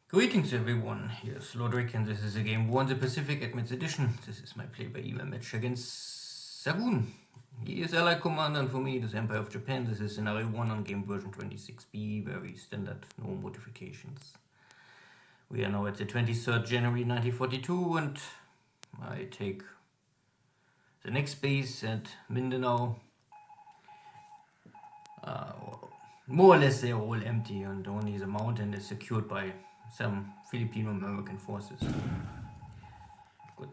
Greetings everyone, here's Lodrik and this is a Game War in the Pacific Admits Edition. This is my play-by-email match against Xargun. He is Allied Commander and for me it is Empire of Japan. This is scenario 1 on game version 26B, very standard, no modifications. We are now at the 23rd January 1942 and I take the next base at Mindanao. More or less they are all empty and only the mountain is secured by some Filipino-American forces. Good.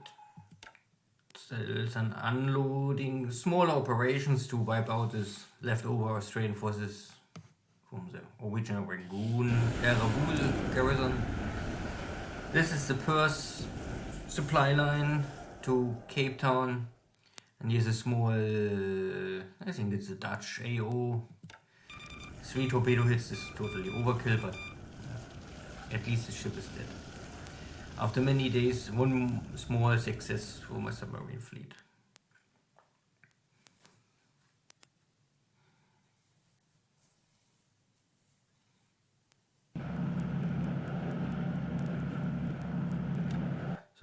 Still some unloading smaller operations to wipe out this leftover Australian forces from the original Rangoon Erabul garrison. This is the Perth supply line to Cape Town, and here's a small, I think it's a Dutch AO. 3 torpedo hits is totally overkill, but at least the ship is dead. After many days, one small success for my submarine fleet.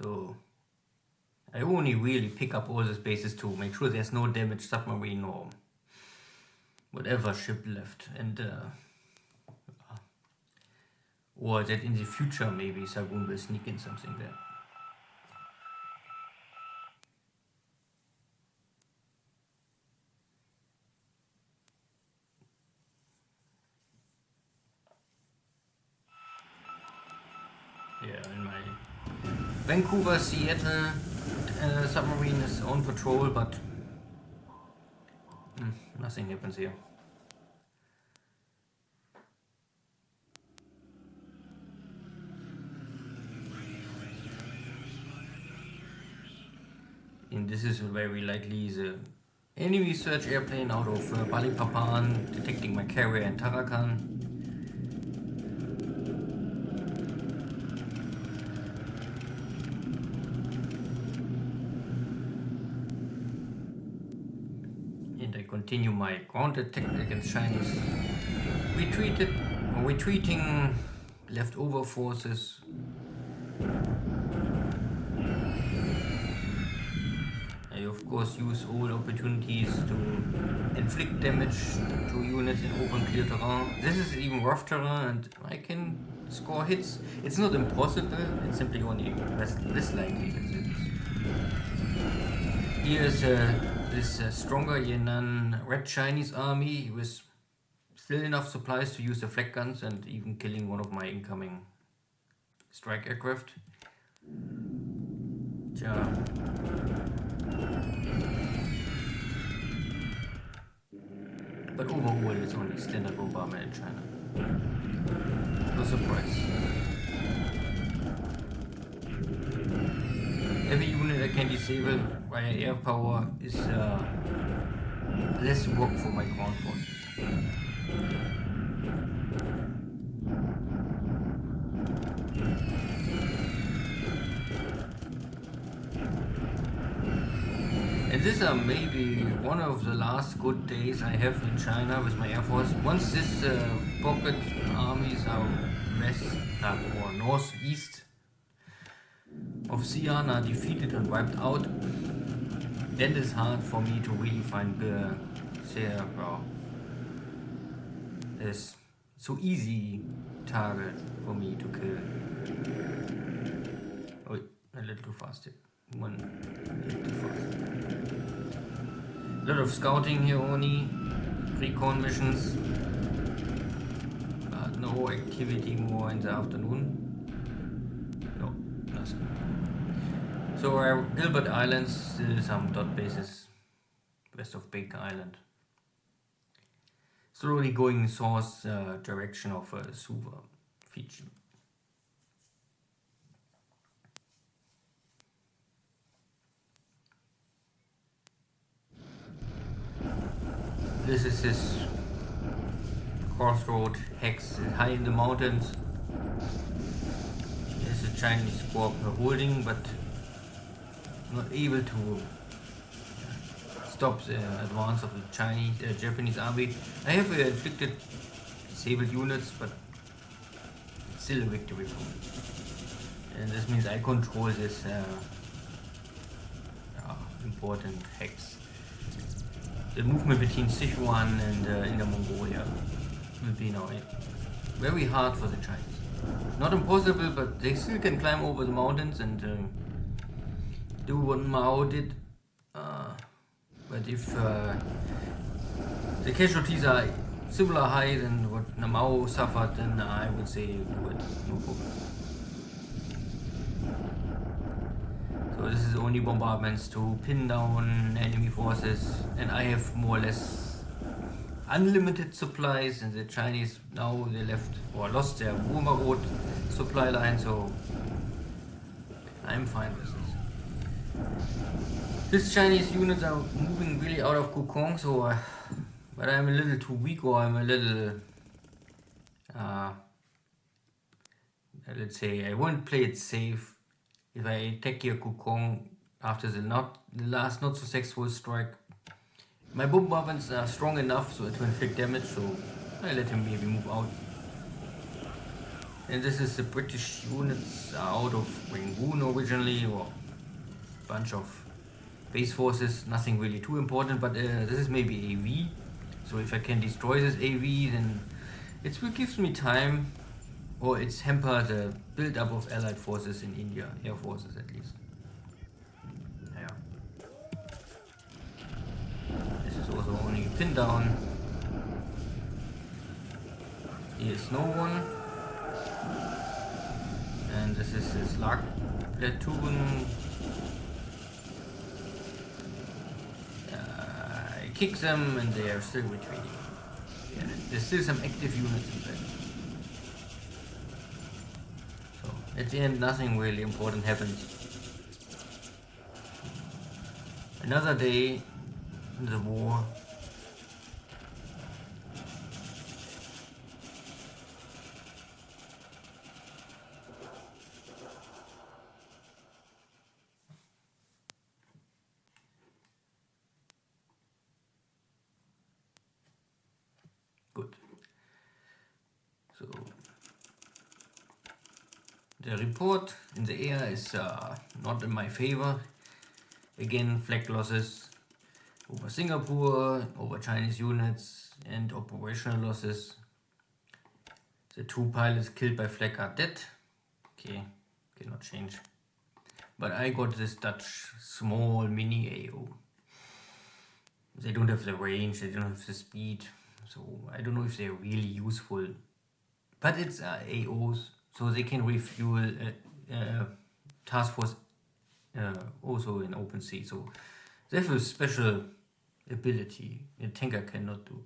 So I only really pick up all the bases to make sure there's no damaged submarine or whatever ship left, and or that in the future maybe Xargun will sneak in something there. Yeah, in my Vancouver, Seattle submarine is on patrol, but nothing happens here. And this is very likely the enemy search airplane out of Balikpapan detecting my carrier in Tarakan. And I continue my ground attack against Chinese retreating leftover forces. I of course use all opportunities to inflict damage to units in open clear terrain. This is even rough terrain and I can score hits. It's not impossible, it's simply only less likely than this. Here's this stronger Yan'an Red Chinese army with still enough supplies to use the flak guns and even killing one of my incoming strike aircraft. But overall it's only standard bombardment in China. No surprise. Every unit I can disable via air power is less work for my ground forces. And these are maybe one of the last good days I have in China with my air force. Once these pocket armies are west or northeast of Xi'an are defeated and wiped out, then it's hard for me to really find there's so easy target for me to kill. Oh, a little too fast here. One hit too fast. A lot of scouting here only, recon missions, but no activity more in the afternoon. No, nothing. So Gilbert Islands, still some dot bases west of Baker Island. Slowly going south direction of Suva, Fiji. This is his crossroad hex high in the mountains. There's a Chinese corps holding, but not able to stop the advance of the Japanese army. I have inflicted disabled units, but it's still a victory for me. And this means I control this important hex. The movement between Sichuan and Inner Mongolia will be now very hard for the Chinese. Not impossible, but they still can climb over the mountains and do what Mao did. But if the casualties are similar high than what Mao suffered, then I would say do it, no problem. So this is only bombardments to pin down enemy forces, and I have more or less unlimited supplies, and the Chinese now they left or lost their Burma Road supply line, so I'm fine with this. These Chinese units are moving really out of Kokong, so but I'm a little too weak, or I'm a little let's say I won't play it safe. If I attack here Kokong after the last not so successful strike, my bombardments are strong enough so it will inflict damage, so I let him maybe move out. And this is the British units out of Rangoon originally, or a bunch of base forces, nothing really too important, but this is maybe AV, so if I can destroy this AV, then it gives me time, or it's hamper the build-up of allied forces in India, air forces at least. Yeah. This is also only a pin down. Here's no one. And this is this Lark platoon. I kick them and they are still retreating. Yeah, there's still some active units inside. So at the end nothing really important happens. Another day in the war. Good. So the report in the air is not in my favor. Again, flag losses over Singapore, over Chinese units, and operational losses. The 2 pilots killed by flag are dead. Okay, cannot change. But I got this Dutch small mini AO. They don't have the range, they don't have the speed. So I don't know if they're really useful, but it's AOs, so they can refuel task force also in open sea. So they have a special ability a tanker cannot do.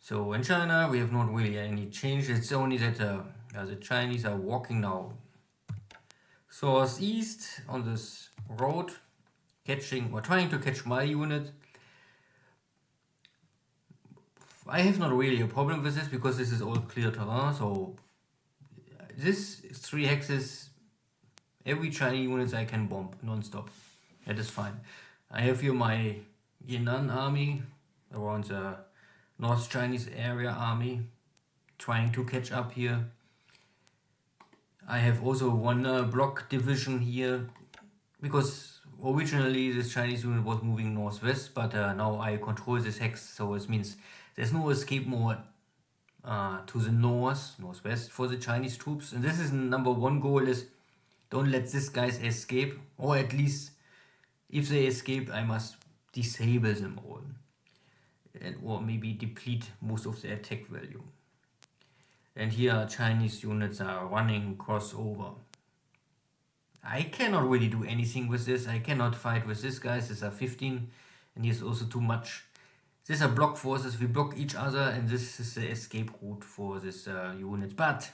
So in China we have not really any change. It's only that the Chinese are walking now southeast on this road, catching or trying to catch my unit. I have not really a problem with this because this is all clear terrain, so this 3 hexes, every Chinese units I can bomb non-stop. That is fine. I have here my Yunnan army around the North Chinese area army trying to catch up here. I have also one block division here because originally this Chinese unit was moving northwest, but now I control this hex, so it means there's no escape more to the northwest for the Chinese troops. And this is number 1 goal is don't let these guys escape, or at least if they escape I must disable them all, or maybe deplete most of their attack value. And here Chinese units are running crossover. I cannot really do anything with this. I cannot fight with this guys. These are 15 and here's also too much. These are block forces, we block each other, and this is the escape route for this unit. But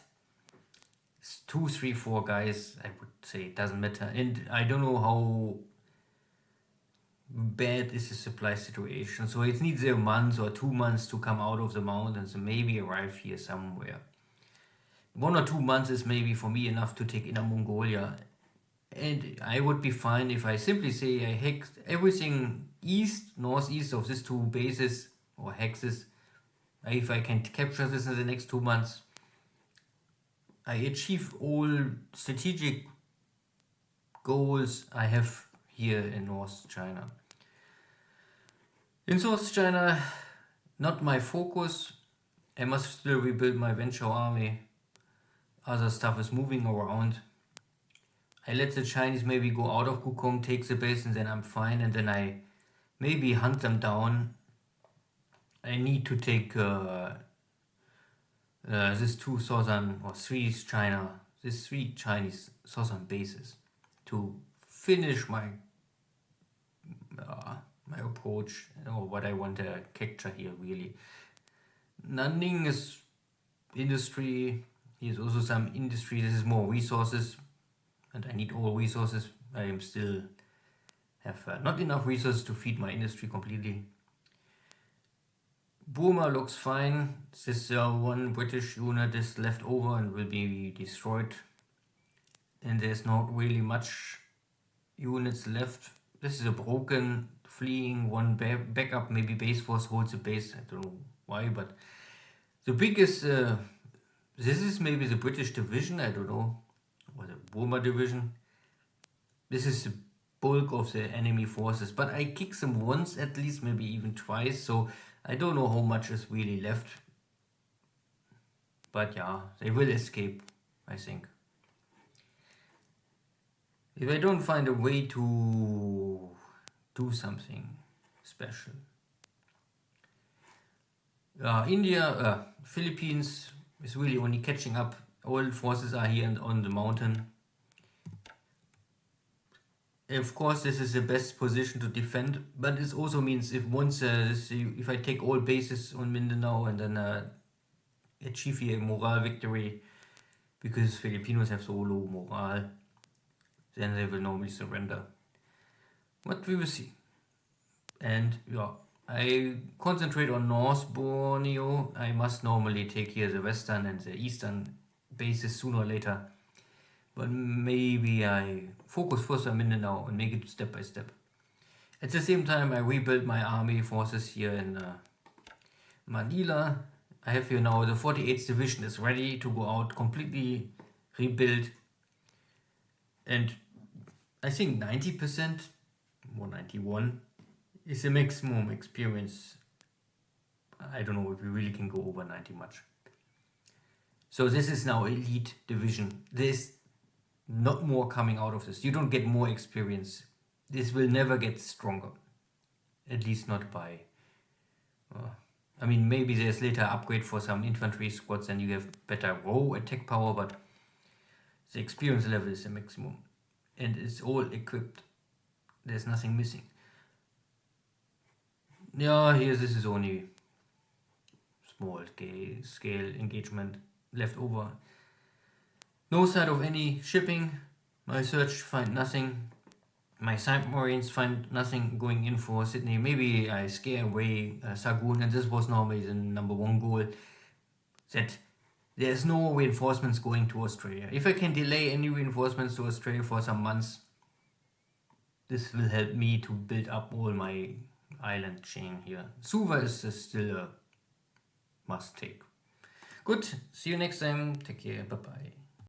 it's 2, 3, 4 guys, I would say, it doesn't matter. And I don't know how bad is the supply situation. So it needs a month or 2 months to come out of the mountains and maybe arrive here somewhere. 1 or 2 months is maybe for me enough to take Inner Mongolia. And I would be fine if I simply say I hexed everything northeast of these 2 bases or hexes. If I can capture this in the next 2 months, I achieve all strategic goals I have here in North China. In South China, not my focus. I must still rebuild my venture army. Other stuff is moving around. I let the Chinese maybe go out of Gukong, take the base, and then I'm fine. And then I maybe hunt them down. I need to take these two southern or these three Chinese southern bases to finish my approach or what I want to capture here really. Nanning is industry. Here's also some industry. This is more resources, and I need all resources. I am still have not enough resources to feed my industry completely. Burma looks fine. This one British unit is left over and will be destroyed. And there's not really much units left. This is a broken, fleeing one backup. Maybe base force holds the base. I don't know why, but the biggest. This is maybe the British division. I don't know, or the Burma division. This is the bulk of the enemy forces. But I kick them once at least, maybe even twice. So I don't know how much is really left. But yeah, they will escape, I think. If I don't find a way to do something special. India, Philippines is really only catching up. All forces are here on the mountain. Of course, this is the best position to defend, but this also means if I take all bases on Mindanao and then achieve here a morale victory, because Filipinos have so low morale, then they will normally surrender. But we will see. And yeah, I concentrate on North Borneo. I must normally take here the western and the eastern bases sooner or later. But maybe I focus first on Mindanao and make it step by step. At the same time, I rebuild my army forces here in Manila. I have here now the 48th Division is ready to go out, completely rebuilt. And I think 90%, or 91, is the maximum experience. I don't know if we really can go over 90 much. So this is now elite division. There's not more coming out of this. You don't get more experience. This will never get stronger. At least not by... I mean, maybe there's later upgrade for some infantry squads and you have better raw attack power, but the experience level is the maximum. And it's all equipped. There's nothing missing. Yeah, here this is only small scale engagement left over. No sign of any shipping. My search find nothing. My submarines find nothing going in for Sydney. Maybe I scare away Xargun, and this was normally the number one goal. That there's no reinforcements going to Australia. If I can delay any reinforcements to Australia for some months, this will help me to build up all my island chain here. Suva is still a must take. Good, see you next time. Take care, bye bye.